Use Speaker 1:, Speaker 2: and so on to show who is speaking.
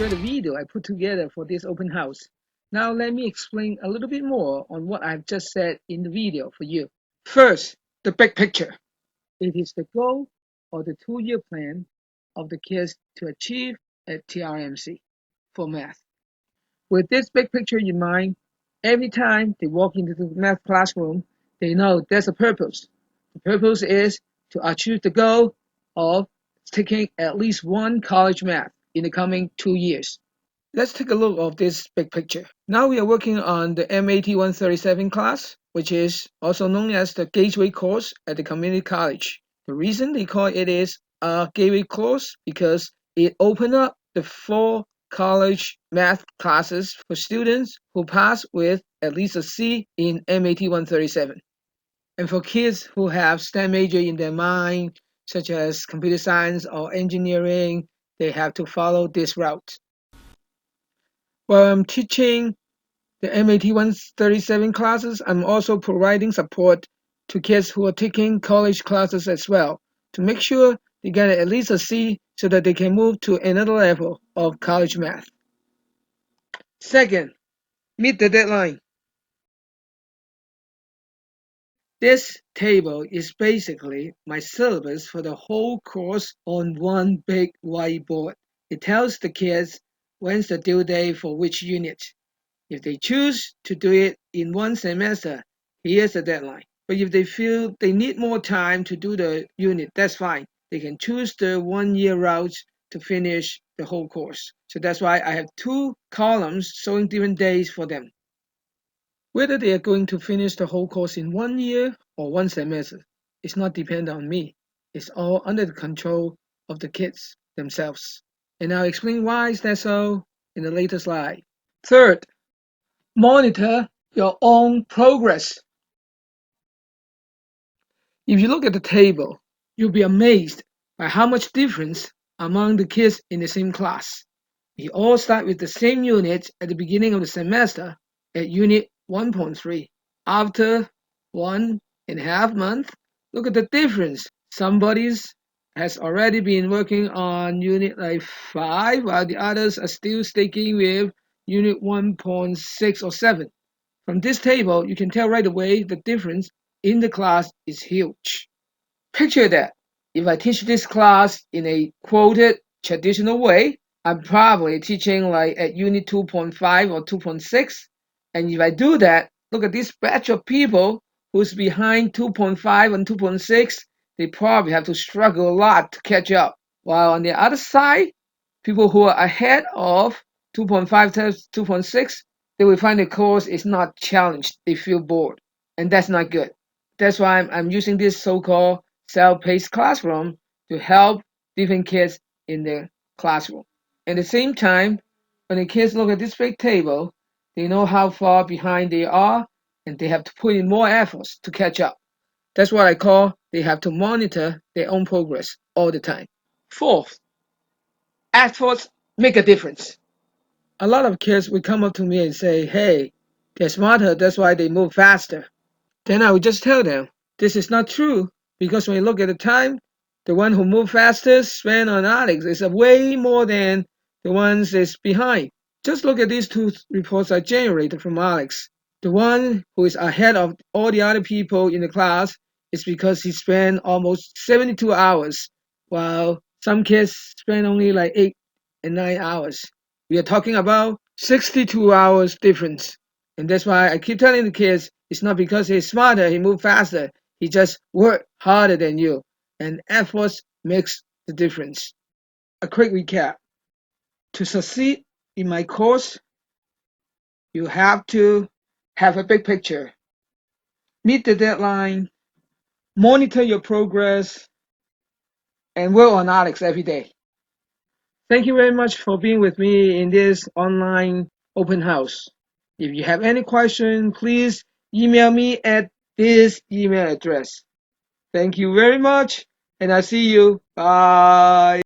Speaker 1: enjoyed the video I put together for this open house. Now let me explain a little bit more on what I've just said in the video for you. First, the big picture. It is the goal or the 2-year plan of the kids to achieve at TRMC for math. With this big picture in mind, every time they walk into the math classroom, they know there's a purpose. The purpose is to achieve the goal of taking at least one college math in the coming 2 years. Let's take a look at this big picture. Now we are working on the MAT 137 class, which is also known as the gateway course at the community college. The reason they call it is a gateway course because it opened up the 4 college math classes for students who pass with at least a C in MAT 137. And for kids who have STEM major in their mind, such as computer science or engineering, they have to follow this route. While I'm teaching the MAT 137 classes, I'm also providing support to kids who are taking college classes as well to make sure they get at least a C so that they can move to another level of college math. Second, meet the deadline. This table is basically my syllabus for the whole course on one big whiteboard. It tells the kids when's the due date for which unit. If they choose to do it in one semester, here's the deadline. But if they feel they need more time to do the unit, that's fine. They can choose the 1-year route to finish the whole course. So that's why I have 2 columns showing different days for them. Whether they are going to finish the whole course in 1 year or 1 semester is not dependent on me. It's all under the control of the kids themselves. And I'll explain why is that so in the later slide. Third, monitor your own progress. If you look at the table, you'll be amazed by how much difference among the kids in the same class. We all start with the same unit at the beginning of the semester at unit 1.3. After 1.5 months, look at the difference. Somebody's has already been working on unit like 5, while the others are still sticking with unit 1.6 or 7. From this table, you can tell right away the difference in the class is huge. Picture that. If I teach this class in a quoted traditional way, I'm probably teaching like at unit 2.5 or 2.6. And if I do that, look at this batch of people who's behind 2.5 and 2.6. They probably have to struggle a lot to catch up. While on the other side, people who are ahead of 2.5 times 2.6, they will find the course is not challenged. They feel bored. And that's not good. That's why I'm using this so-called self-paced classroom to help different kids in the classroom. At the same time, when the kids look at this big table, they know how far behind they are and they have to put in more efforts to catch up. That's what I call they have to monitor their own progress all the time. Fourth, efforts make a difference. A lot of kids will come up to me and say, hey, they're smarter, that's why they move faster. Then I would just tell them, this is not true, because when you look at the time, the one who moved fastest spent on Alex is way more than the ones that's behind. Just look at these 2 reports I generated from Alex. The one who is ahead of all the other people in the class is because he spent almost 72 hours, while some kids spend only like 8 and 9 hours. We are talking about 62 hours difference. And that's why I keep telling the kids, it's not because he's smarter, he moved faster. He just worked harder than you. And efforts makes the difference. A quick recap. To succeed in my course, you have to have a big picture, meet the deadline, monitor your progress, and work on Alex every day. Thank you very much for being with me in this online open house. If you have any question, please email me at this email address. Thank you very much, and I see you. Bye.